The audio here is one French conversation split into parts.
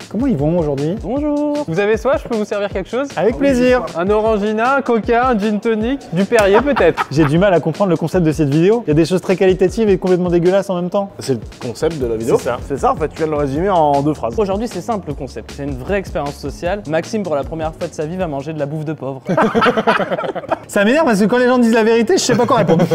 Comment ils vont aujourd'hui? Bonjour. Vous avez soif, je peux vous servir quelque chose? Avec plaisir. Un orangina, un coca, un gin tonic, du Perrier peut-être. J'ai du mal à comprendre le concept de cette vidéo. Il y a des choses très qualitatives et complètement dégueulasses en même temps. C'est le concept de la vidéo. C'est ça en fait, tu viens de le résumer en 2 phrases. Aujourd'hui c'est simple le concept, c'est une vraie expérience sociale. Maxime pour la première fois de sa vie va manger de la bouffe de pauvre. Ça m'énerve parce que quand les gens disent la vérité, je sais pas quoi répondre.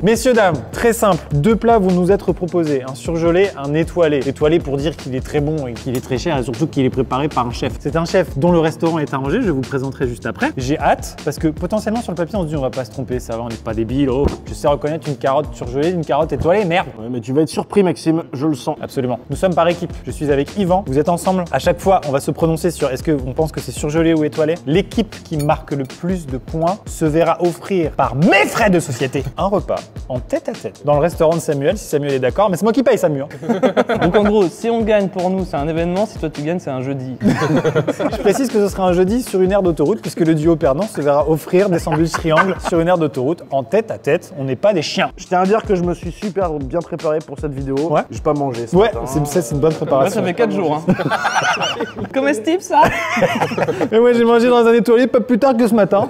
Messieurs, dames, très simple. 2 plats vont nous être proposés. Un surgelé, un étoilé. Étoilé pour dire qu'il est très bon et qu'il est très cher et surtout qu'il est préparé par un chef. C'est un chef dont le restaurant est arrangé, je vous présenterai juste après. J'ai hâte parce que potentiellement sur le papier on se dit on va pas se tromper, ça va, on n'est pas débile. Oh, je sais reconnaître une carotte surgelée, une carotte étoilée, merde. Ouais, mais tu vas être surpris Maxime, je le sens. Absolument. Nous sommes par équipe. Je suis avec Yvan, vous êtes ensemble. À chaque fois, on va se prononcer sur est-ce qu'on pense que c'est surgelé ou étoilé. L'équipe qui marque le plus de points se verra offrir par mes frais de société un repas en tête à tête dans le restaurant de Samuel, si Samuel est d'accord, mais c'est moi qui paye Samuel. Donc en gros, si on gagne pour nous c'est un événement, si toi tu gagnes c'est un jeudi. Je précise que ce sera un jeudi sur une aire d'autoroute puisque le duo perdant se verra offrir des sandwichs triangles sur une aire d'autoroute en tête à tête. On n'est pas des chiens. Je tiens à dire que je me suis super bien préparé pour cette vidéo. Ouais. J'ai pas mangé ça. Ouais, c'est une bonne Moi préparation. ça fait 4 jours. Hein. Comestible ça? Et moi j'ai mangé dans un étoilé pas plus tard que ce matin.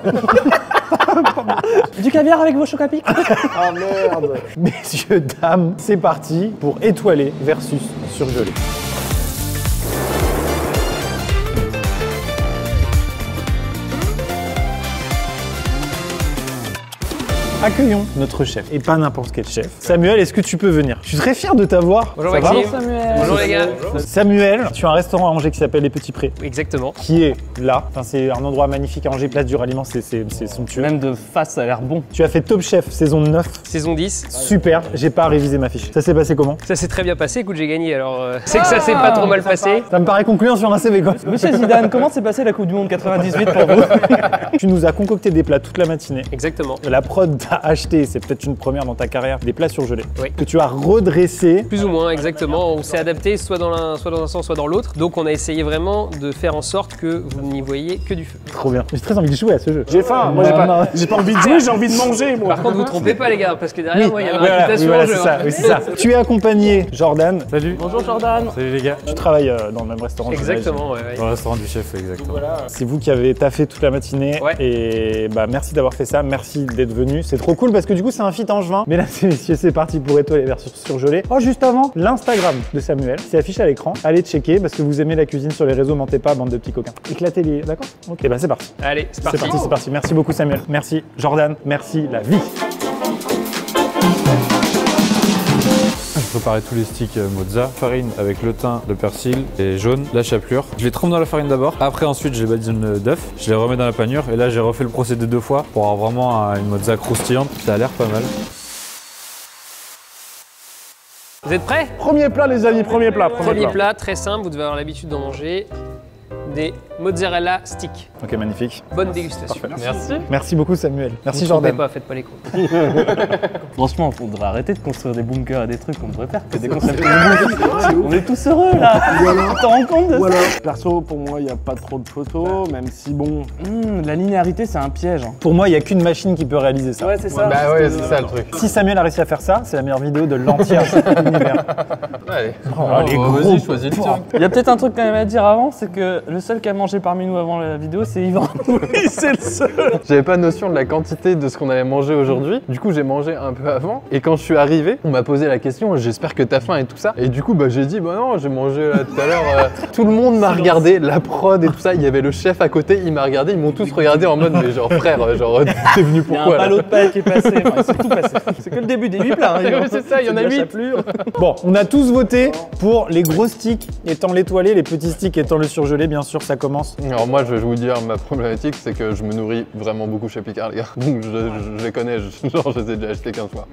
Du caviar avec vos chocs à pic. Ah merde. Messieurs, dames, c'est parti pour étoilé versus surgelé. Accueillons notre chef, et pas n'importe quel chef. Samuel, est-ce que tu peux venir? Je suis très fier de t'avoir. Bonjour Ça va? Maxime. Samuel. Bonjour les gars. Samuel, tu as un restaurant à Angers qui s'appelle Les Petits Prés, Exactement. qui est là. Enfin, c'est un endroit magnifique à Angers, place du Ralliement, c'est somptueux. Même de face ça a l'air bon. Tu as fait Top Chef saison 9. Saison 10. Super, j'ai pas révisé ma fiche. Ça s'est passé comment? Ça s'est très bien passé, écoute j'ai gagné alors c'est que ça s'est pas trop mal passé. Ça me paraît concluant sur un CV quoi. Monsieur Zidane, comment s'est passée la Coupe du Monde 98 pour vous? Tu nous as concocté des plats toute la matinée. Exactement. La prod t'a acheté, c'est peut-être une première dans ta carrière, des plats surgelés. Oui. Que tu as redressés. Plus ou moins exactement, on s'est adapté soit dans un sens soit dans l'autre. Donc on a essayé vraiment de faire en sorte que vous n'y voyez que du feu. Trop bien. J'ai très envie de jouer à ce jeu. J'ai faim, moi j'ai pas envie de jouer, j'ai envie de manger moi. Par contre vous trompez pas les gars, parce que derrière moi il y a une Voilà, réputation voilà, en jeu. c'est ça, oui, c'est ça. Tu es accompagné, Jordan. Salut. Bonjour Jordan. Salut les gars. Tu travailles dans le même restaurant. Exactement, ouais. Dans le restaurant du chef, exactement. C'est vous qui avez taffé toute la matinée. Ouais. Et bah merci d'avoir fait ça, merci d'être venu. C'est trop cool parce que du coup c'est un feat angevin. Mesdames et messieurs, c'est parti pour étoiler versus surgelé. Oh, juste avant, l'Instagram de Samuel, c'est affiché à l'écran. Allez checker parce que vous aimez la cuisine sur les réseaux, mentez pas, bande de petits coquins. Éclatez les, d'accord? Ok, bah c'est parti. Allez, c'est C'est parti. parti, c'est parti. Merci beaucoup Samuel. Merci Jordan. Merci la vie. Je préparais tous les sticks mozza, farine avec le thym, le persil et jaune, la chapelure. Je les trempe dans la farine d'abord. Après ensuite je les badigeonne d'œuf, je les remets dans la panure et là j'ai refait le procédé 2 fois pour avoir vraiment une mozza croustillante. Ça a l'air pas mal. Vous êtes prêts? Premier plat les amis, premier plat. Premier plat, très simple, vous devez avoir l'habitude d'en manger. Des mozzarella sticks. Ok, magnifique. Bonne dégustation. Merci. Merci beaucoup Samuel. Merci Vous trompez Jordan. pas, faites pas les cons. Franchement, on devrait arrêter de construire des bunkers et des trucs, on devrait faire que des concepts de bouffe. On est tous heureux là. Tu t'en rends compte de Voilà. Perso, pour moi, il n'y a pas trop de photos, même si bon. ça? La linéarité, c'est un piège. Hein. Pour moi, il n'y a qu'une machine qui peut réaliser ça. Ouais, c'est ça. Bah ouais, c'est ça le truc. Si Samuel a réussi à faire ça, c'est la meilleure vidéo de l'entière univers. Allez. Oh, les gros Vas-y, choisis le tien. Il y a peut-être un truc quand même à dire avant, c'est que le seul qui a mangé parmi nous avant la vidéo, c'est Yvan. Oui, c'est le seul. J'avais pas notion de la quantité de ce qu'on allait manger aujourd'hui. Du coup, j'ai mangé un peu avant. Et quand je suis arrivé, on m'a posé la question, j'espère que t'as faim et tout ça. Et du coup, bah, j'ai dit, bah non, j'ai mangé là tout à l'heure. Tout le monde m'a regardé, la prod et tout ça. Il y avait le chef à côté, il m'a regardé. Ils m'ont tous regardé en mode, mais genre frère, genre t'es venu Il y a un pourquoi là ballot de paille qui est passé. Enfin, c'est tout passé. C'est que le début des 8 plats. Hein, Yvan. Ouais, c'est ça, il y en a de la 8. chapelure. Bon, on a tous voté pour les gros sticks étant l'étoilé, les petits sticks étant le surgelé, bien sûr, ça commence. Alors moi, je vais vous dire, ma problématique, c'est que je me nourris vraiment beaucoup chez Picard, les gars. Donc je les connais, genre je les ai déjà achetés 15 fois.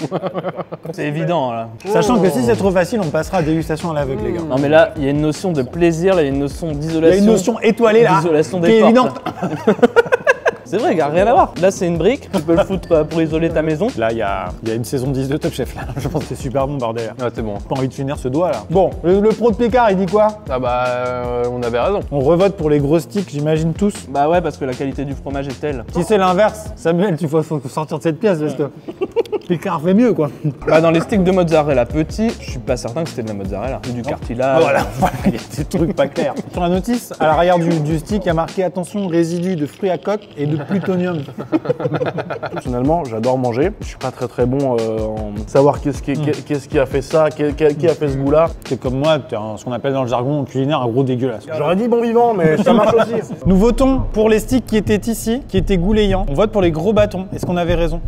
C'est évident là. Sachant que si c'est trop facile, on passera à dégustation à l'aveugle, les gars. Non mais là, il y a une notion de plaisir, là, il y a une notion Il y a d'isolation. une notion étoilée là, D'isolation qui des est portes. évidente. C'est vrai, gars, rien à voir. Là, c'est une brique, tu peux le foutre pour isoler ta maison. Là, il y a une saison 10 de Top Chef là. Je pense que c'est super bon, bordel. Ah, c'est bon. Pas envie de finir ce doigt là. Bon, le pro de Picard, il dit quoi? Ah bah, on avait raison. On revote pour les gros sticks, j'imagine tous. Bah ouais, parce que la qualité du fromage est telle. Si c'est l'inverse, Samuel, faut sortir de cette pièce parce que Picard fait mieux, quoi. Bah, dans les sticks de mozzarella petits, je suis pas certain que c'était de la mozzarella. C'est du cartilage. Voilà, il y a des trucs pas clairs. Sur la notice, à l'arrière du stick, il y a marqué attention, résidus de fruits à coque et de plutonium. Personnellement, j'adore manger. Je suis pas très bon en savoir qu'est-ce qui a fait ça, qui a fait ce goût-là. C'est comme moi, t'es ce qu'on appelle dans le jargon culinaire un gros dégueulasse. J'aurais dit bon vivant, mais ça marche aussi. Nous votons pour les sticks qui étaient ici, qui étaient goulayants. On vote pour les gros bâtons. Est-ce qu'on avait raison?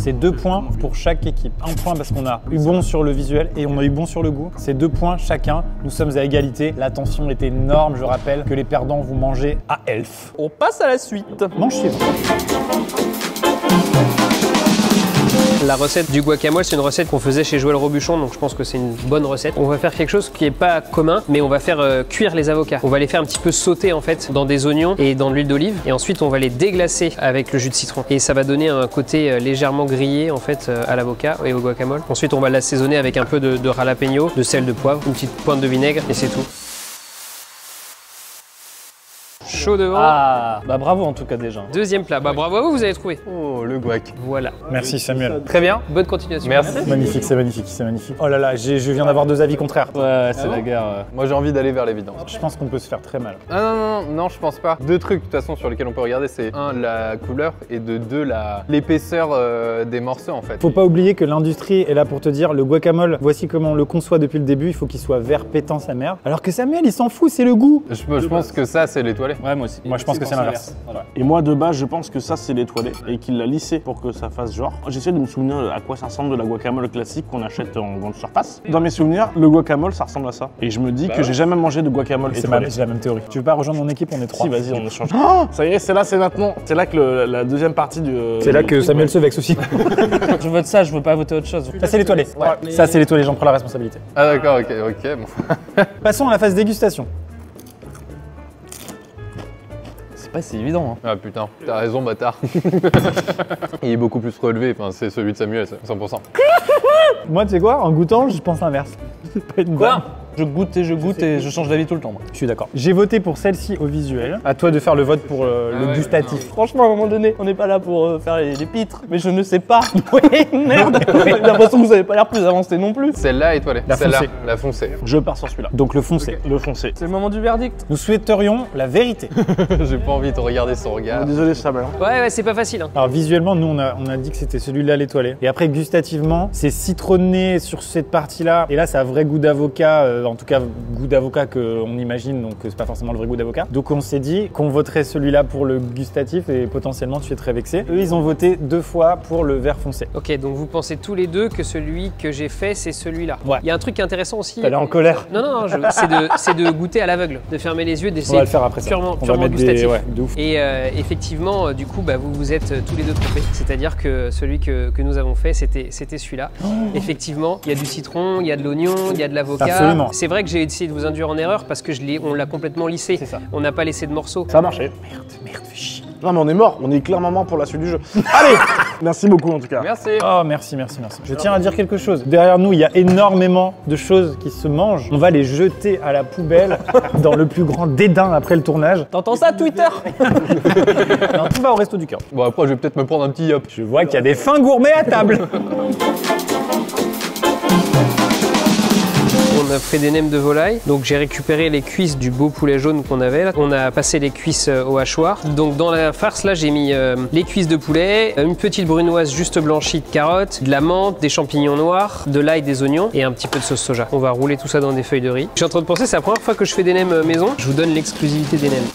C'est 2 points pour chaque équipe. 1 point parce qu'on a eu bon sur le visuel et on a eu bon sur le goût. C'est 2 points chacun. Nous sommes à égalité. La tension est énorme. Je rappelle que les perdants vont manger à Elf. On passe à la suite. Manche suivante. La recette du guacamole, c'est une recette qu'on faisait chez Joël Robuchon, donc je pense que c'est une bonne recette. On va faire quelque chose qui n'est pas commun, mais on va faire cuire les avocats. On va les faire un petit peu sauter en fait dans des oignons et dans de l'huile d'olive, et ensuite on va les déglacer avec le jus de citron. Et ça va donner un côté légèrement grillé en fait à l'avocat et au guacamole. Ensuite on va l'assaisonner avec un peu de jalapeno, de sel, de poivre, une petite pointe de vinaigre et c'est tout. Chaud devant. Ah, bah bravo en tout cas déjà. Deuxième plat, bah bravo à vous, vous avez trouvé. Oh, le guac. Voilà. Merci Samuel. Très bien, bonne continuation. Merci. Magnifique, c'est magnifique, c'est magnifique. Oh là là, je viens d'avoir 2 avis contraires. Ouais, c'est la guerre. Moi, j'ai envie d'aller vers l'évidence. Je pense qu'on peut se faire très mal. Ah non, je pense pas. 2 trucs de toute façon sur lesquels on peut regarder, c'est 1, la couleur et de 2, l'épaisseur des morceaux en fait. Faut pas oublier que l'industrie est là pour te dire le guacamole, voici comment on le conçoit depuis le début, il faut qu'il soit vert pétant sa mère. Alors que Samuel, il s'en fout, c'est le goût. Je pense que ça, c'est l'étoilé. Ouais, moi aussi. Moi, je pense que c'est l'inverse. Voilà. Et moi, de base, je pense que ça, c'est l'étoilé et qu'il l'a lissé pour que ça fasse genre. J'essaie de me souvenir à quoi ça ressemble de la guacamole classique qu'on achète en grande surface. Dans mes souvenirs, le guacamole, ça ressemble à ça. Et je me dis que j'ai jamais mangé de guacamole étoilé. J'ai la même théorie. Tu veux pas rejoindre mon équipe, on est 3. Si, vas-y, on échange. Oh, ça y est, c'est là, c'est maintenant. C'est là que la deuxième partie du. C'est là que Samuel se vexe aussi. Je vote ça, je veux pas voter autre chose. Ça, c'est l'étoilé. Ouais. Ça, c'est l'étoilé, j'en prends la responsabilité. Ah d'accord, ok, bon. Passons à la phase dégustation. C'est pas si évident. Hein. Ah putain, t'as raison, bâtard. Il est beaucoup plus relevé, enfin, c'est celui de Samuel, 100%. Moi, tu sais quoi, en goûtant, je pense l'inverse. C'est pas une Quoi bonne. Je goûte et je change d'avis tout le temps. Moi. Je suis d'accord. J'ai voté pour celle-ci au visuel. À toi de faire le vote pour le gustatif. Franchement, à un moment donné, on n'est pas là pour faire les pitres, mais je ne sais pas. Oui, merde. J'ai l'impression que vous avez pas l'air plus avancé non plus. Celle-là étoilée. La Celle-là, foncée. la foncée. Je pars sur celui-là. Donc le foncé. Le foncé. C'est le moment du verdict. Nous souhaiterions la vérité. J'ai pas envie de te regarder son regard. Désolé, Samuel. Ouais, c'est pas facile. Hein. Alors visuellement, nous on a dit que c'était celui-là l'étoilé. Et après gustativement, c'est citronné sur cette partie-là. Et là, ça a un vrai goût d'avocat, en tout cas goût d'avocat qu'on imagine, donc c'est pas forcément le vrai goût d'avocat. Donc on s'est dit qu'on voterait celui-là pour le gustatif et potentiellement tu es très vexé. Eux, ils ont voté 2 fois pour le vert foncé. Ok, donc vous pensez tous les deux que celui que j'ai fait, c'est celui-là. Ouais. Il y a un truc qui est intéressant aussi. Elle est en colère. Non, c'est de goûter à l'aveugle, de fermer les yeux, On d'essayer va le faire après ça. purement, On va purement mettre gustatif. des... Ouais, de ouf. Et effectivement, du coup, vous vous êtes tous les deux trompés. C'est-à-dire que celui que nous avons fait, c'était celui-là. Effectivement, il y a du citron, il y a de l'oignon, il y a de l'avocat. Absolument. C'est vrai que j'ai essayé de vous induire en erreur parce que on l'a complètement lissé. C'est ça. On n'a pas laissé de morceaux. Ça a marché. Merde, fais chier. Non, mais on est mort. On est clairement mort pour la suite du jeu. Allez. Merci beaucoup, en tout cas. Merci. Oh, merci. Je tiens à dire quelque chose. Derrière nous, il y a énormément de choses qui se mangent. On va les jeter à la poubelle dans le plus grand dédain après le tournage. T'entends ça, Twitter? Non, tout va au resto du cœur. Bon, après, je vais peut-être me prendre un petit yop. Je vois qu'il y a des fins gourmets à table. On a fait des nems de volaille, donc j'ai récupéré les cuisses du beau poulet jaune qu'on avait là. On a passé les cuisses au hachoir. Donc dans la farce là, j'ai mis les cuisses de poulet, une petite brunoise juste blanchie de carottes, de la menthe, des champignons noirs, de l'ail, des oignons et un petit peu de sauce soja. On va rouler tout ça dans des feuilles de riz. Je suis en train de penser, c'est la première fois que je fais des nems maison. Je vous donne l'exclusivité des nems.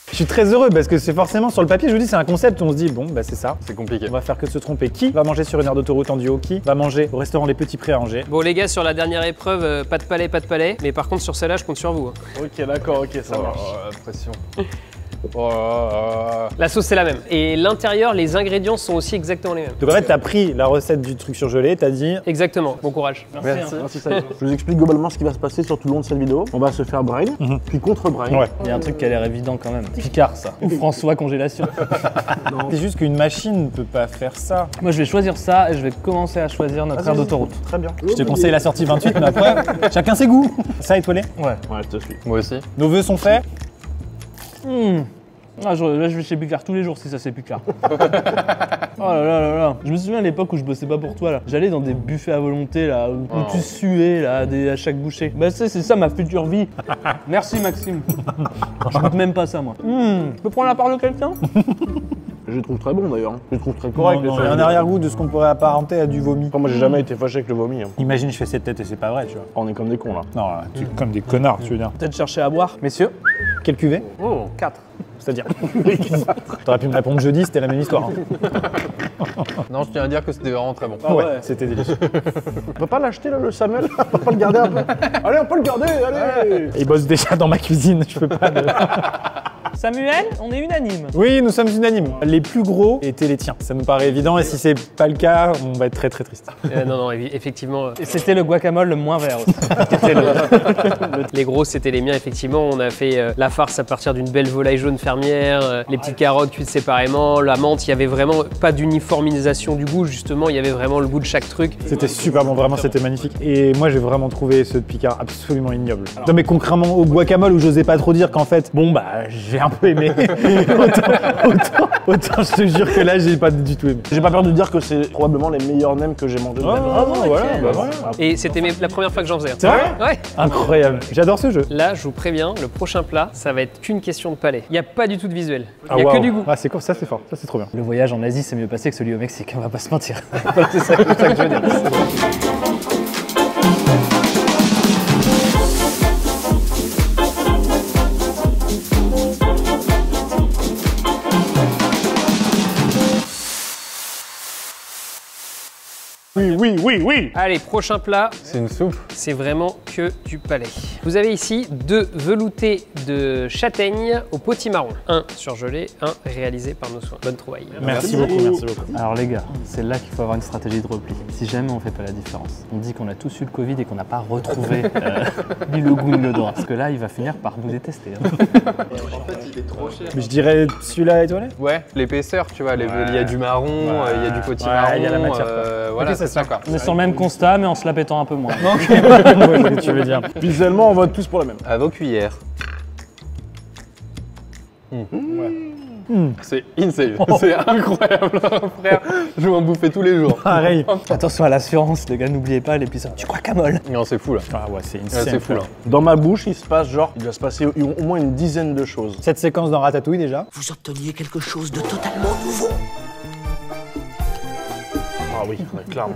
Je suis très heureux parce que c'est forcément sur le papier, je vous dis, c'est un concept où on se dit, bon, bah c'est ça. C'est compliqué. On va faire que de se tromper. Qui va manger sur une aire d'autoroute en duo? Qui va manger au restaurant Les Petits Prés à Angers? Bon les gars, sur la dernière épreuve, pas de palais. Mais par contre sur celle-là, je compte sur vous. Hein. Ok, d'accord, ok, ça marche. Pression. La sauce c'est la même. Et l'intérieur, les ingrédients sont aussi exactement les mêmes. Donc en fait, t'as pris la recette du truc surgelé, t'as dit... Exactement, bon courage. Merci. Merci, Samuel. Je vous explique globalement ce qui va se passer sur tout le long de cette vidéo. On va se faire brain, puis contre brain. Ouais. Il y a un truc qui a l'air évident quand même. Picard, ça. Ou François Congélation. C'est juste qu'une machine ne peut pas faire ça. Moi, je vais choisir ça et je vais commencer à choisir notre aire d'autoroute. Très bien. Je te conseille la sortie 28, mais après, chacun ses goûts. Ça étoilé? Ouais. Ouais, je te suis. Moi aussi. Nos vœux sont faits. Ah, là, je vais chez Picard tous les jours si ça c'est Picard. Oh là là là là. Je me souviens à l'époque où je bossais pas pour toi là. J'allais dans des buffets à volonté là, où tu suais là, à chaque bouchée. Bah c'est ça ma future vie. Merci Maxime. Je goûte même pas ça moi. Je peux prendre la part de quelqu'un? Je le trouve très bon d'ailleurs. Je le trouve très correct. Il y a un arrière-goût de ce qu'on pourrait apparenter à du vomi. Moi j'ai jamais été fâché avec le vomi. Hein. Imagine, je fais cette tête et c'est pas vrai, tu vois. On est comme des cons là. Non, tu es comme des connards, tu veux dire. Peut-être chercher à boire. Messieurs. Quelle cuvée? Oh, 4. C'est-à-dire T'aurais pu me répondre jeudi, c'était la même histoire. Hein. Non, je tiens à dire que c'était vraiment très bon. Ah ouais, c'était délicieux. On peut pas l'acheter là le Samuel? On peut pas le garder un peu? Allez, on peut le garder, allez. Il bosse déjà dans ma cuisine, je peux pas. Samuel, on est unanime. Oui, nous sommes unanimes. Les plus gros étaient les tiens. Ça nous paraît évident et si c'est pas le cas, on va être très très triste. Non, effectivement. Et c'était le guacamole le moins vert aussi. Les gros, c'était les miens, effectivement. On a fait la farce à partir d'une belle volaille jaune fermière, les petites carottes cuites séparément, la menthe. Il y avait vraiment pas d'uniformisation du goût, justement. Il y avait vraiment le goût de chaque truc. C'était super bon, vraiment, c'était magnifique. Et moi, j'ai vraiment trouvé ceux de Picard absolument ignobles. Non, mais concrètement au guacamole où j'osais pas trop dire qu'en fait, bon, bah, j'ai un peu aimé. autant, je te jure que là, j'ai pas du tout aimé. J'ai pas peur de dire que c'est probablement les meilleurs nems que j'ai mangés de ma vie. Voilà. Et c'était la première fois que j'en faisais. C'est vrai? Ouais. Incroyable. J'adore ce jeu. Là, je vous préviens, le prochain plat, ça va être qu'une question de palais. Il n'y a pas du tout de visuel. Il Ah, n'y a waouh. que du goût. Ah, c'est cool, ça c'est fort, ça c'est trop bien. Le voyage en Asie, c'est mieux passé que celui au Mexique, on va pas se mentir. C'est ça que je veux dire. Oui. Allez, prochain plat, C'est une soupe. c'est vraiment que du palais. Vous avez ici 2 veloutés de châtaigne au potimarron. Un surgelé, un réalisé par nos soins. Bonne trouvaille. Merci beaucoup. Alors les gars, c'est là qu'il faut avoir une stratégie de repli. Si jamais on fait pas la différence, on dit qu'on a tous eu le Covid et qu'on n'a pas retrouvé ni le goût ni l'odorat. Parce que là, il va finir par nous détester. Hein. Je dirais celui-là étoilé. Ouais, l'épaisseur, tu vois, il y a du marron, il y a du potimarron. il y a la matière, quoi. Voilà, Ok, c'est ça quoi. On est sur le même constat, mais en se la pétant un peu moins. Ouais, tu veux dire. Visuellement, on vote tous pour la même. À vos cuillères. C'est insane, c'est incroyable, frère. Je vais en bouffer tous les jours. Pareil. Attention à l'assurance, les gars, n'oubliez pas l'épisode du guacamole. Non, c'est fou là. Ah ouais, c'est une Ouais, c'est fou là. Dans ma bouche, il se passe genre, il va se passer au moins une dizaine de choses. Cette séquence dans Ratatouille déjà. Vous obteniez quelque chose de totalement nouveau. Ah oui, clairement.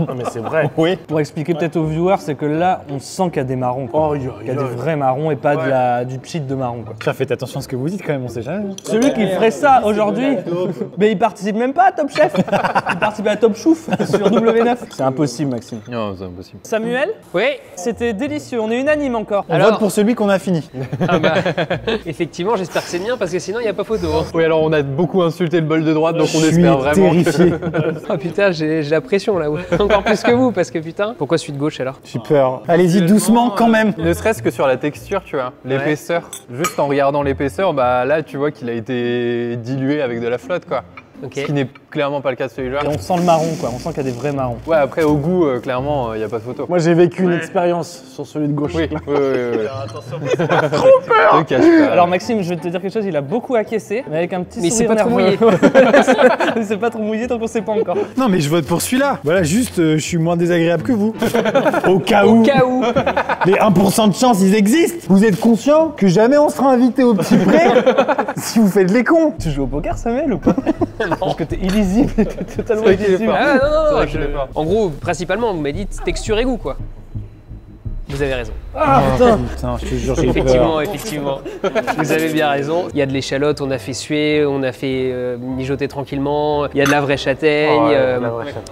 Non mais c'est vrai. Oui. Pour expliquer peut-être aux viewers, c'est que là, on sent qu'il y a des marrons. Quoi. Il y a des vrais marrons et pas du pchit de marron. Quoi. Tiens, faites attention à ce que vous dites quand même, on sait jamais. Celui qui ferait ça aujourd'hui, mais il participe même pas à Top Chef. Il participe à Top Chouf sur W9. C'est impossible, Maxime. Non, c'est impossible. Samuel, Oui. c'était délicieux. On est unanime encore. On vote pour celui qu'on a fini. Ah bah, effectivement, j'espère que c'est bien parce que sinon, il n'y a pas photo. Hein. Oui, alors on a beaucoup insulté le bol de droite, donc on Je suis espère vraiment. terrifié. Oh putain, j'ai la pression là. Encore plus que vous parce que putain. Pourquoi celui de gauche alors? J'ai peur. Allez-y doucement quand même. Ne serait-ce que sur la texture, tu vois, l'épaisseur. Juste en regardant l'épaisseur, bah là, tu vois qu'il a été dilué avec de la flotte, quoi. Ok. Ce qui n'est clairement pas le cas de celui-là. Et on sent le marron, quoi. On sent qu'il y a des vrais marrons. Ouais, après, au goût, clairement, il n'y a pas de photo. Moi j'ai vécu une expérience sur celui de gauche. Oui. Trop peur. Ne cache pas. Alors Maxime, je vais te dire quelque chose, il a beaucoup acquiescé, mais avec un petit Mais c'est sourire pas trop nerveux. mouillé. C'est pas trop mouillé tant qu'on sait pas encore. Non mais je vote pour celui-là. Voilà, juste je suis moins désagréable que vous. Au cas où. Au cas où. Les 1% de chance, ils existent. Vous êtes conscient que jamais on sera invité au petit pré si vous faites les cons. Tu joues au poker, Samuel, ou pas? Parce que t'es illisible, t'es totalement vrai qu'il est illisible. fort. Ah non, C'est non, vrai qu'il est fort. En gros, principalement, vous m'avez dit texture et goût quoi. Vous avez raison. Putain, je te jure, j'ai Effectivement. Vous avez bien raison. Il y a de l'échalote, on a fait suer, on a fait mijoter tranquillement. Il y a de la vraie châtaigne.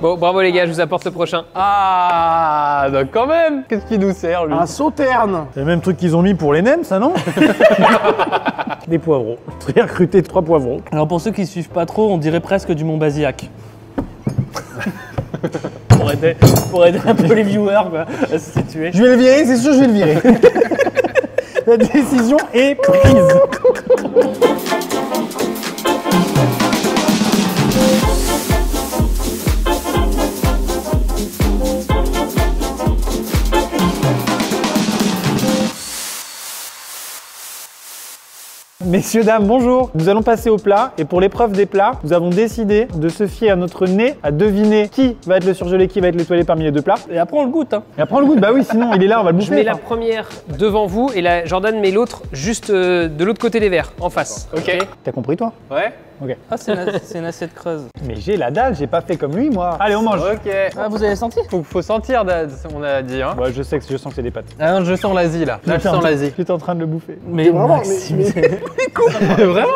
Bon, bravo les gars, je vous apporte le prochain. Ah, donc quand même. Qu'est-ce qui nous sert, lui? Un sauterne. C'est le même truc qu'ils ont mis pour les nems, ça non? Des poivrons. Très recruté 3 poivrons. Alors pour ceux qui suivent pas trop, on dirait presque du Mont-Basillac. pour aider un peu les viewers quoi, à se situer. Je vais le virer, c'est sûr, je vais le virer. La décision est prise. Messieurs, dames, bonjour. Nous allons passer au plat et pour l'épreuve des plats, nous avons décidé de se fier à notre nez, à deviner qui va être le surgelé, qui va être l'étoilé parmi les deux plats. Et après on le goûte, hein. Et après on le goûte, bah oui, sinon il est là, on va le bouffer. Je mets la enfin. première devant vous et la Jordan met l'autre juste de l'autre côté des verres, en face. Ok. T'as compris toi? Ouais. Ok. Ah, c'est une assiette creuse. Mais j'ai la dalle, j'ai pas fait comme lui moi. Allez, on mange. Ok. Ah, vous avez senti? Faut sentir, on a dit, hein. Ouais, je sens que c'est des pâtes. Ah non, je sens l'Asie là. Là, je sens l'Asie. J'étais en train de le bouffer. Mais Maxime, Vraiment?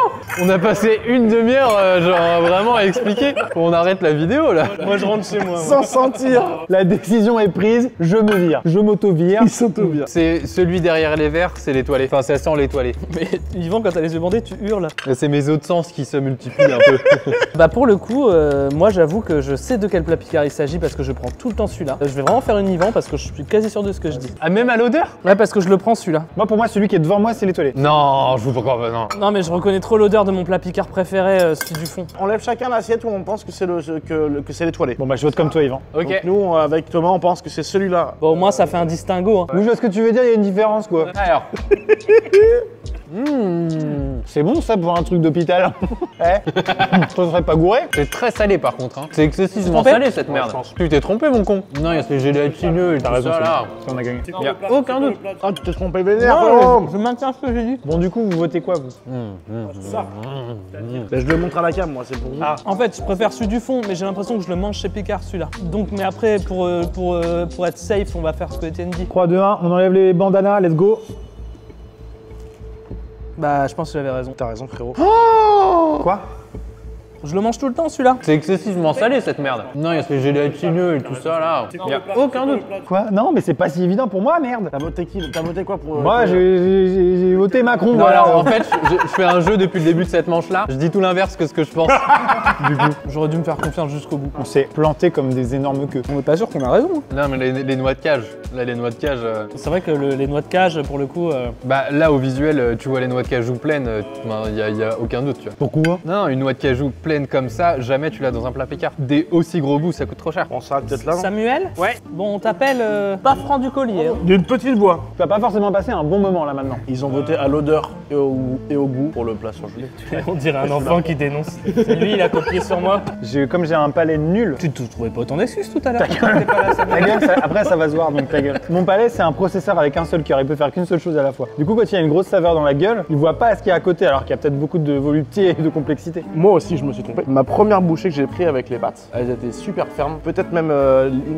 On a passé une demi-heure, genre vraiment à expliquer. On arrête la vidéo là. moi je rentre chez moi. Sans sentir. La décision est prise, je me vire. Je m'auto-vire. Il s'auto-vire. C'est celui derrière les verres, c'est l'étoilé. Enfin, ça sent l'étoilé. Mais Yvan, quand t'as les yeux bandés, tu hurles. C'est mes autres sens qui se multiplient un peu. Bah pour le coup, moi j'avoue que je sais de quel plat Picard il s'agit parce que je prends tout le temps celui-là. Je vais vraiment faire une Yvan parce que je suis quasi sûr de ce que je dis. Ah, même à l'odeur? Ouais, parce que je le prends celui-là. Moi, pour moi, celui qui est devant moi, c'est l'étoilé. Non, je vous crois pas, non. Non mais je reconnais trop l'odeur de mon plat Picard préféré, celui du fond. On lève chacun l'assiette où on pense que c'est l'étoilé. Bon, bah, je vote comme toi, Yvan. Ok. Donc nous, avec Thomas, on pense que c'est celui-là. Bon, au moins ça fait un distinguo. Hein. Oui, je vois ce que tu veux dire, il y a une différence quoi. Alors. C'est bon ça pour un truc d'hôpital. Eh toi, serais pas gouré? C'est très salé par contre, hein. C'est excessivement trompé salé cette Ouais, merde. je pense. Tu t'es trompé mon con. Non, il y a ces gélatineux et tout raison, ça c'est là. On a gagné. Y a aucun doute. Ah, tu t'es trompé vénère, Non, Jérôme. je maintiens ce que j'ai dit. Bon, du coup, vous votez quoi, vous? Ben, je le montre à la cam, moi, c'est pour vous. Ah. En fait, je préfère celui du fond, mais j'ai l'impression que je le mange chez Picard celui-là. Donc, mais après, pour être safe, on va faire ce que Étienne dit. 3, 2, 1, on enlève les bandanas, let's go. Bah, je pense que j'avais raison. T'as raison, frérot. Quoi? Je le mange tout le temps celui-là. C'est excessivement salé cette merde. Non, il y a ces gélatineux et tout ça là. Y a aucun doute. Quoi? Non, mais c'est pas si évident pour moi, merde. T'as voté qui? T'as voté quoi pour. Moi, j'ai voté Macron, Non, voilà. alors en fait, je fais un jeu depuis le début de cette manche là. Je dis tout l'inverse que ce que je pense. Du coup. J'aurais dû me faire confiance jusqu'au bout. On s'est planté comme des énormes queues. On est pas sûr qu'on a raison. Non, mais les noix de cage. Là, les noix de cage. C'est vrai que les noix de cage, pour le coup. Bah là, au visuel, tu vois les noix de cajou pleines. Il y a aucun doute, tu vois. Pourquoi? Non, une noix de cajou pleine comme ça, jamais tu l'as dans un plat Picard. Des aussi gros bouts, ça coûte trop cher. On s'arrête peut-être là, non? Samuel. Ouais. Bon, on t'appelle pas franc du collier. hein. D'une petite voix. Tu vas pas forcément passer un bon moment là maintenant. Ils ont voté à l'odeur et au goût pour le plat surgelé. On dirait un enfant qui dénonce. C'est lui, il a copié sur moi. Comme j'ai un palais nul. Tu te trouvais pas ton excuse tout à l'heure. Ta gueule, après ça va se voir donc ta gueule. Mon palais c'est un processeur avec un seul cœur, il peut faire qu'une seule chose à la fois. Du coup quand il y a une grosse saveur dans la gueule, il voit pas ce qu'il y a à côté alors qu'il y a peut-être beaucoup de volupté et de complexité. Moi aussi, je me suis trompé. Ma première bouchée que j'ai prise avec les pâtes, elles étaient super fermes. Peut-être même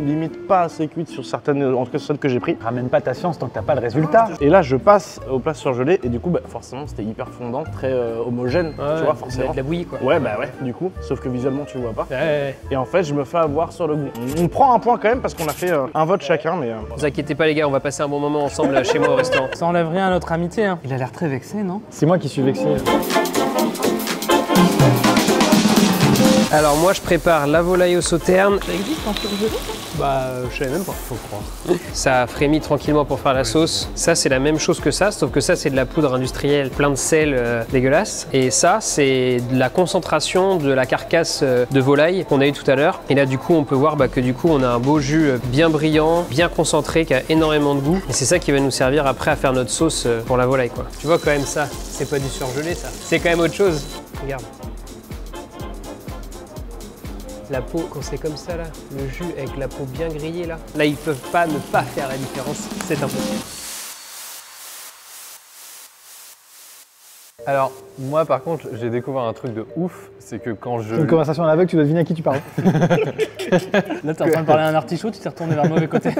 limite pas assez cuites sur certaines, en tout cas celles que j'ai prises. Ramène pas ta science tant que t'as pas le résultat. Et là, je passe au plat surgelé et du coup, bah, forcément, c'était hyper fondant, très homogène, tu vois, forcément. De la bouillie quoi. Ouais, bah ouais, du coup, sauf que visuellement, tu vois pas. Ouais. Et en fait, je me fais avoir sur le goût. On prend un point quand même parce qu'on a fait un vote chacun, mais. Vous inquiétez pas les gars, on va passer un bon moment ensemble chez moi au restaurant. Ça enlève rien à notre amitié. Hein. Il a l'air très vexé, non? C'est moi qui suis vexé. Alors moi je prépare la volaille au sauterne. Ça existe en surgelé? Bah je savais même pas, faut croire. Ça a frémi tranquillement pour faire la sauce. Ça c'est la même chose que ça, sauf que ça c'est de la poudre industrielle, plein de sel dégueulasse. Et ça c'est de la concentration de la carcasse de volaille qu'on a eu tout à l'heure. Et là du coup on peut voir que du coup on a un beau jus bien brillant, bien concentré, qui a énormément de goût. Et c'est ça qui va nous servir après à faire notre sauce pour la volaille quoi. Tu vois quand même ça, c'est pas du surgelé ça. C'est quand même autre chose. Regarde. La peau, quand c'est comme ça là, le jus avec la peau bien grillée là, là ils peuvent pas ne pas faire la différence, c'est impossible. Alors, moi par contre, j'ai découvert un truc de ouf, c'est que quand je. Une conversation à l'aveugle, tu dois deviner à qui tu parles. Là, t'es en train de parler à un artichaut, tu t'es retourné vers le mauvais côté.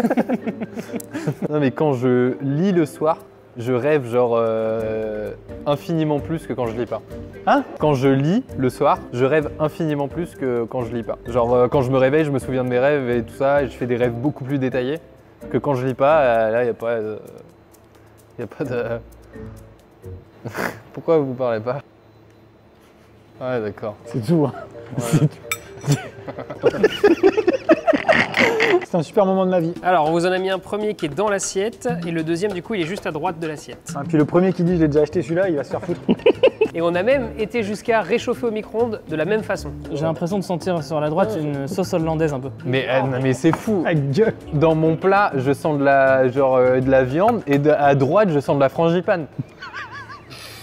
Non, mais quand je lis le soir, je rêve genre infiniment plus que quand je lis pas. Hein? Quand je lis le soir, je rêve infiniment plus que quand je lis pas. Genre quand je me réveille, je me souviens de mes rêves et tout ça, et je fais des rêves beaucoup plus détaillés que quand je lis pas. Là, y a pas de. Pourquoi vous parlez pas? Ouais, d'accord. C'est tout. Hein. C'est C'est un super moment de ma vie. Alors on vous en a mis un premier qui est dans l'assiette et le deuxième du coup il est juste à droite de l'assiette. Ah, puis le premier qui dit je l'ai déjà acheté celui-là, il va se faire foutre. Et on a même été jusqu'à réchauffer au micro-ondes de la même façon. J'ai l'impression de sentir sur la droite une sauce hollandaise un peu. Mais, non, mais c'est fou. Avec Dieu. Dans mon plat, je sens de la viande et à droite, je sens de la frangipane.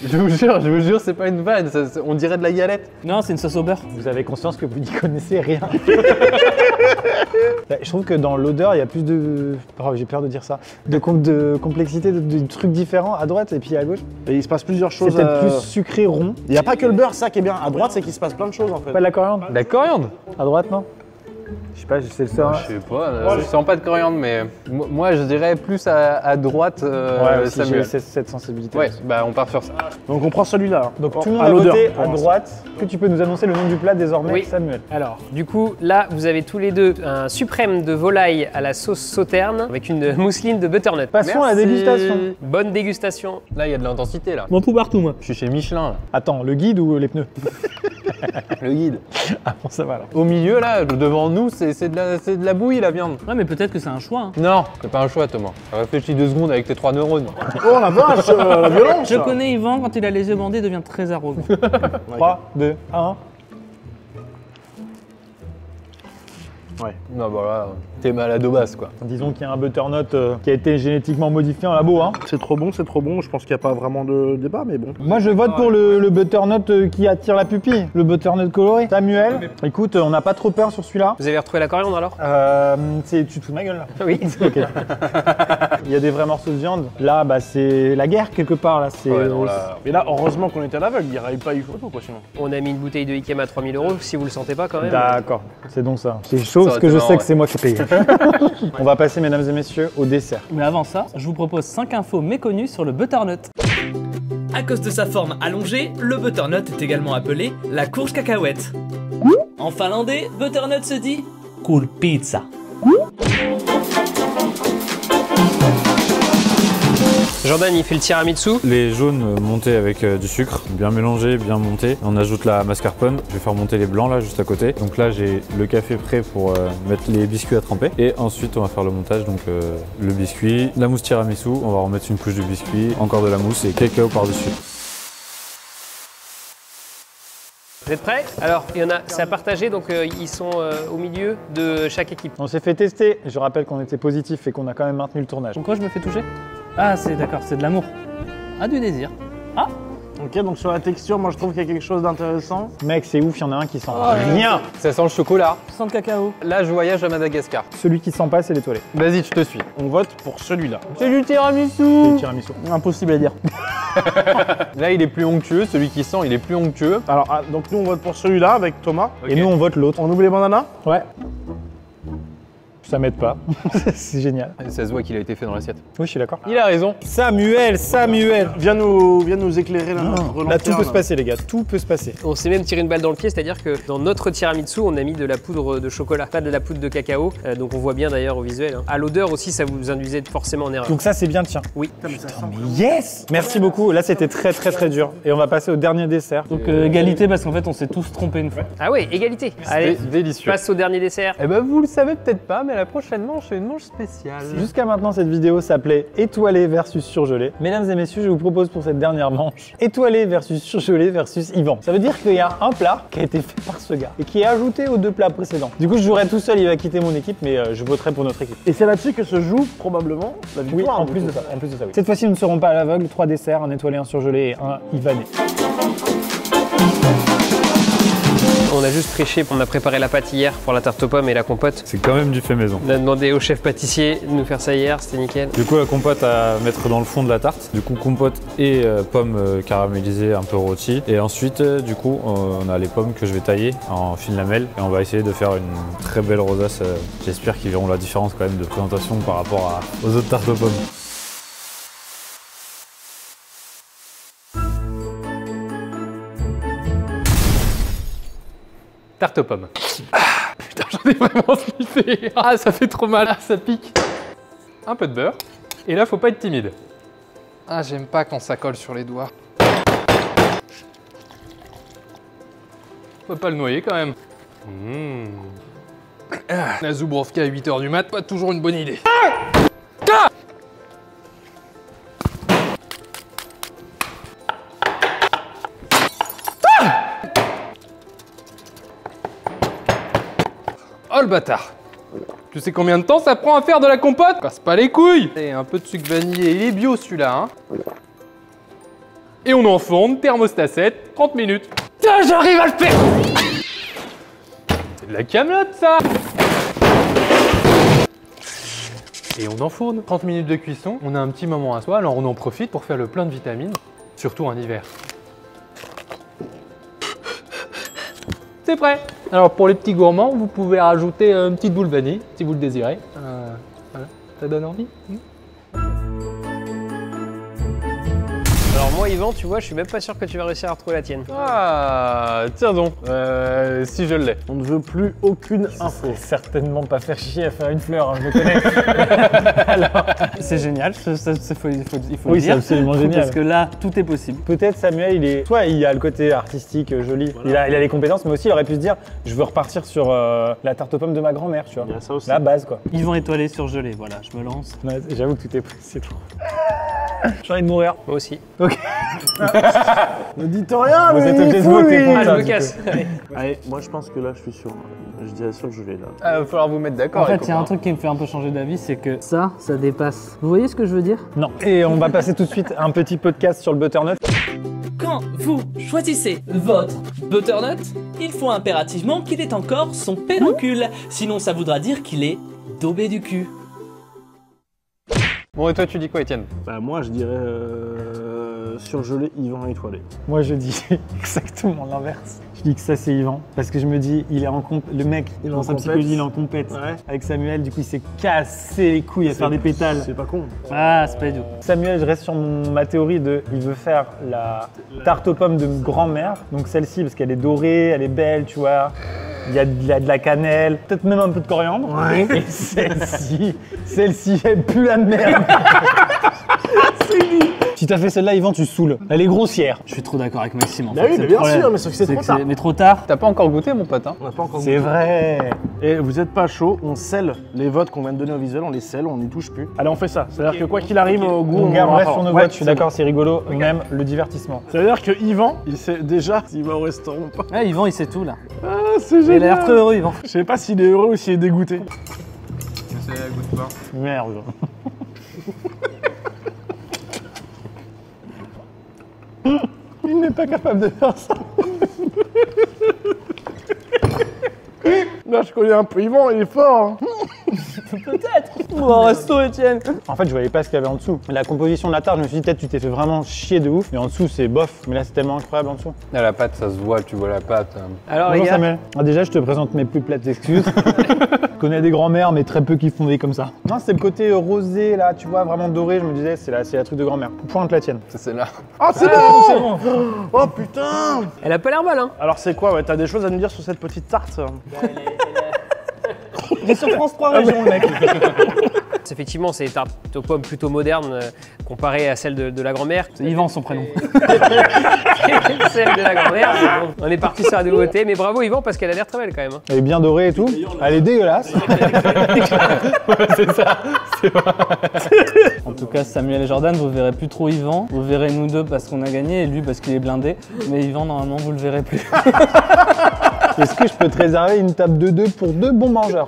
Je vous jure, c'est pas une vanne, on dirait de la galette. Non, c'est une sauce au beurre. Vous avez conscience que vous n'y connaissez rien. Je trouve que dans l'odeur, il y a plus de... Oh, j'ai peur de dire ça. De complexité, de trucs différents à droite et puis à gauche. Et il se passe plusieurs C'est choses. peut-être plus sucré, rond. Il n'y a pas que le beurre, ça qui est bien. À droite, c'est qu'il se passe plein de choses en fait. Pas de la coriandre? La coriandre? À droite, non? Je sais pas, c'est le seul. Je sais pas, je sens pas de coriandre, mais moi je dirais plus à droite Ouais, aussi, Samuel. j'ai cette sensibilité. Ouais, bah on part sur ça. Donc on prend celui-là. hein. Donc tout le monde À a l'odeur, voté pour à l'instant. droite. Est-ce que tu peux nous annoncer le nom du plat désormais, Oui. Samuel? Alors, du coup, là, vous avez tous les deux un suprême de volaille à la sauce sauterne avec une mousseline de butternut. Passons à la Merci. dégustation. Bonne dégustation. Là il y a de l'intensité là. Moi, tout partout, moi. Je suis chez Michelin là. Attends, le guide ou les pneus? Le guide. Ah bon, ça va alors. Au milieu là, devant nous, c'est de la bouillie la viande. Ouais, mais peut-être que c'est un choix. Hein. Non, c'est pas un choix Thomas. Réfléchis 2 secondes avec tes 3 neurones. Oh la vache, la violence. Je connais Yvan, quand il a les yeux bandés, il devient très arrogant. 3, 2, 1. Ouais. Non bah là, t'es malade au basse quoi. Disons qu'il y a un butternut qui a été génétiquement modifié en labo. Hein. C'est trop bon, c'est trop bon. Je pense qu'il n'y a pas vraiment de débat, mais bon. Moi je vote pour le butternut qui attire la pupille, le butternut coloré. Samuel, écoute, on n'a pas trop peur sur celui-là. Vous avez retrouvé la coriandre alors? Tu te fous de ma gueule là? Oui. Ok. Il y a des vrais morceaux de viande. Là, bah, c'est la guerre quelque part. Là, c'est. Ouais, non, là... Mais là, heureusement qu'on était à l'aveugle. Il n'y aurait pas eu photo, quoi, sinon. On a mis une bouteille de Ikema à 3000 €, si vous le sentez pas quand même. D'accord, c'est donc ça. C'est chaud parce aurait que été je marrant, sais que ouais. c'est moi qui paye. On va passer, mesdames et messieurs, au dessert. Mais avant ça, je vous propose 5 infos méconnues sur le butternut. À cause de sa forme allongée, le butternut est également appelé la courge cacahuète. En finlandais, butternut se dit cool pizza. Jordan, il fait le tiramisu. Les jaunes montés avec du sucre, bien mélangé, bien monté. On ajoute la mascarpone. Je vais faire monter les blancs là, juste à côté. Donc là, j'ai le café prêt pour mettre les biscuits à tremper. Et ensuite, on va faire le montage. Donc le biscuit, la mousse tiramisu. On va remettre une couche de biscuit, encore de la mousse et cacao par-dessus. Vous êtes prêts? Alors, il y en a, c'est à partager, donc ils sont au milieu de chaque équipe. On s'est fait tester. Je rappelle qu'on était positif et qu'on a quand même maintenu le tournage. Pourquoi je me fais toucher? Ah, c'est d'accord, c'est de l'amour. Ah, du désir. Ah, Ok, donc sur la texture, moi je trouve qu'il y a quelque chose d'intéressant. Mec, c'est ouf, il y en a un qui sent rien. Ça sent le chocolat. sans de cacao. Là je voyage à Madagascar. Celui qui sent pas, c'est l'étoilé. Vas-y, je te suis. On vote pour celui-là. C'est du C'est tiramisu. le tiramisu. Impossible à dire. Là il est plus onctueux, celui qui sent il est plus onctueux. Alors, donc nous on vote pour celui-là avec Thomas. Et nous, on vote l'autre. On oublie les bananas? Ouais. Ça m'aide pas. C'est génial. Ça se voit qu'il a été fait dans l'assiette. Oui, je suis d'accord. Il a raison. Samuel. Viens nous éclairer là. Là, tout peut se passer, les gars. Tout peut se passer. On s'est même tiré une balle dans le pied, c'est-à-dire que dans notre tiramisu, on a mis de la poudre de chocolat, pas de la poudre de cacao. Donc on voit bien d'ailleurs au visuel. Hein. À l'odeur aussi, ça vous induisait forcément en erreur. Donc ça, c'est bien, tiens. Oui. Yes. Merci beaucoup. Là, c'était très dur. Et on va passer au dernier dessert. Donc égalité parce qu'en fait, on s'est tous trompés une fois. Ah ouais, égalité. Allez, Délicieux. passe au dernier dessert. Eh ben vous le savez peut-être pas, mais la prochaine manche c'est une manche spéciale. Jusqu'à maintenant, cette vidéo s'appelait étoilé versus surgelé. Mesdames et messieurs, je vous propose pour cette dernière manche étoilé versus surgelé versus Yvan. Ça veut dire qu'il y a un plat qui a été fait par ce gars et qui est ajouté aux 2 plats précédents. Du coup, je jouerai tout seul, il va quitter mon équipe, mais je voterai pour notre équipe. Et c'est là-dessus que se joue probablement la Oui, victoire. en plus de ça, oui. Cette fois-ci, nous ne serons pas à l'aveugle. 3 desserts, un étoilé, un surgelé et un Yvané. On a juste triché, on a préparé la pâte hier pour la tarte aux pommes et la compote. C'est quand même du fait maison. On a demandé au chef pâtissier de nous faire ça hier, c'était nickel. Du coup, la compote à mettre dans le fond de la tarte. Du coup, compote et pommes caramélisées un peu rôties. Et ensuite, du coup, on a les pommes que je vais tailler en fines lamelles. Et on va essayer de faire une très belle rosace. J'espère qu'ils verront la différence quand même de présentation par rapport aux autres tartes aux pommes. Tarte aux pommes. Ah, putain, j'en ai vraiment sniffé. Ah, ça fait trop mal. Ah, ça pique. Un peu de beurre. Et là, faut pas être timide. Ah, j'aime pas quand ça colle sur les doigts. Faut pas le noyer quand même. Ah, la Zoubrovka à 8h du mat, pas toujours une bonne idée. Oh le bâtard! Tu sais combien de temps ça prend à faire de la compote? Casse pas les couilles! Et un peu de sucre vanillé, il est bio celui-là, hein? Et on enfourne, thermostat 7, 30 minutes. Putain, j'arrive à le faire. C'est de la camelote ça. Et on enfourne. 30 minutes de cuisson, on a un petit moment à soi, alors on en profite pour faire le plein de vitamines, surtout en hiver. C'est prêt. Alors pour les petits gourmands, vous pouvez rajouter une petite boule vanille, si vous le désirez. Voilà. Ça donne envie. Alors moi Yvan, tu vois, je suis même pas sûr que tu vas réussir à retrouver la tienne. Ah, tiens donc, si je l'ai. On ne veut plus aucune info. Faut certainement pas faire chier à faire une fleur, hein, je me connais. Alors, C'est génial, il faut oui, le c'est dire. absolument génial. Parce que là, tout est possible. Peut-être Samuel, il est. Soit il a le côté artistique, joli, il a les compétences, mais aussi il aurait pu se dire je veux repartir sur la tarte aux pommes de ma grand-mère, tu vois. Il y a ça aussi. La base, quoi. Yvan étoilé surgelé, voilà, je me lance. Ouais, j'avoue que tout est possible. J'ai envie de mourir. Moi aussi. Ok. Ne dites rien, Vous mais êtes il obligé de faut, voter lui. pour Ah, ça. je me du casse. coup. Allez. Allez, moi je pense que là je suis sûr. Je dis sûr que je vais là. Il va falloir vous mettre d'accord. En fait, les il y a un copains. truc qui me fait un peu changer d'avis, c'est que ça dépasse. Vous voyez ce que je veux dire? Non. Et on va passer tout de suite à un petit podcast sur le butternut. Quand vous choisissez votre butternut, il faut impérativement qu'il ait encore son pédoncule, sinon ça voudra dire qu'il est daubé du cul. Bon, et toi, tu dis quoi, Étienne? Bah moi je dirais surgelé, Yvan étoilé. Moi, je dis exactement l'inverse. Je dis que ça, c'est Yvan. Parce que je me dis, il est en le mec, Il est dans en sa compète. psychologie, il est en compète. Ouais. Avec Samuel, du coup, il s'est cassé les couilles à faire des pétales. C'est pas con. Ah, c'est pas idiot. Samuel, je reste sur ma théorie de il veut faire la tarte aux pommes de grand-mère. Donc celle-ci, parce qu'elle est dorée, elle est belle, tu vois. Il y a de la cannelle, peut-être même un peu de coriandre. Ouais. Et celle-ci, elle pue la merde. Si t'as fait celle-là, Yvan, tu saoules. Elle est grossière. Je suis trop d'accord avec Maxime. En Bah fait. oui, C'est mais le bien problème. sûr, mais sauf que c'est trop tard. Mais trop tard. T'as pas encore goûté, mon pote, hein? On n'a pas encore C'est vrai. Et vous êtes pas chaud, on scelle les votes qu'on vient de donner au visuel, on les scelle, on n'y touche plus. Allez, on fait ça. C'est-à-dire que quoi qu'il arrive au goût, On garde, on reste sur nos Ouais, votes, je suis d'accord, c'est rigolo. On aime le divertissement. C'est-à-dire que Yvan, il sait déjà s'il va au restaurant ou pas. Ah, Yvan, il sait tout là. Ah, c'est Il a l'air très génial. heureux, Yvan. Je sais pas s'il est heureux ou s'il est dégoûté. Merde. Il n'est pas capable de faire ça. Là, je connais un peu Yvan, il est fort. Hein. Bon, resto, Étienne. En fait, je voyais pas ce qu'il y avait en dessous. La composition de la tarte, je me suis dit peut-être tu t'es fait vraiment chier de ouf. Mais en dessous, c'est bof. Mais là, c'est tellement incroyable en dessous. Ah, la pâte, ça se voit, tu vois la pâte. Alors les Bonjour gars, Samuel. Ah, déjà, je te présente mes plus plates excuses. Je connais des grands-mères, mais très peu qui font des comme ça. Non, c'est le côté rosé, là, tu vois, vraiment doré. Je me disais, c'est la truc de grand-mère. Pointe la tienne. Ça, c'est là. Ah, c'est bon. Oh putain. elle a pas l'air mal hein. Alors, c'est quoi, ouais, t'as des choses à nous dire sur cette petite tarte? Il est sur France 3 Région, le mec. Effectivement, c'est des tartes aux pommes plutôt modernes comparées à celles de la grand-mère. C'est Yvan, son prénom. Celle de la grand-mère. Mais bon, on est parti sur la nouveauté, mais bravo Yvan parce qu'elle a l'air très belle quand même. Hein. Elle est bien dorée et tout. Elle est dégueulasse. En tout cas, Samuel et Jordan, vous verrez plus trop Yvan. Vous verrez nous deux parce qu'on a gagné et lui parce qu'il est blindé. Mais Yvan, normalement, vous le verrez plus. Est-ce que je peux te réserver une table de 2 pour 2 bons mangeurs?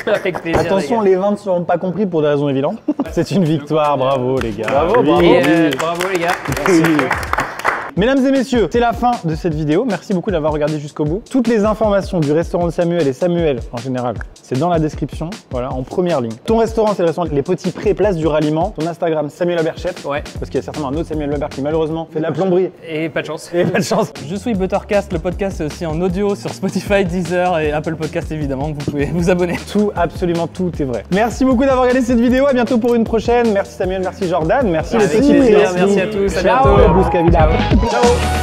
Avec plaisir. Attention, les les vins ne seront pas compris pour des raisons évidentes. C'est une victoire, bravo les gars. Bravo, Oui. bravo. gars. Et bravo les gars. Oui. Mesdames et messieurs, c'est la fin de cette vidéo. Merci beaucoup d'avoir regardé jusqu'au bout. Toutes les informations du restaurant de Samuel et Samuel en général, c'est dans la description, voilà, en première ligne. Ton restaurant, c'est le restaurant Les Petits Prés, place du Ralliement. Ton Instagram, Samuel Haberchef. Ouais. Parce qu'il y a certainement un autre Samuel Lebert qui malheureusement fait de la plomberie Et pas de chance. et pas de chance. Je suis Buttercast, le podcast est aussi en audio sur Spotify, Deezer et Apple Podcast évidemment. Vous pouvez vous abonner. Tout, absolument tout est vrai. Merci beaucoup d'avoir regardé cette vidéo. À bientôt pour une prochaine. Merci Samuel, merci Jordan, merci les Avec petits plaisir, prés. merci à tous, à Ciao, bientôt. Bouscavida. Ciao.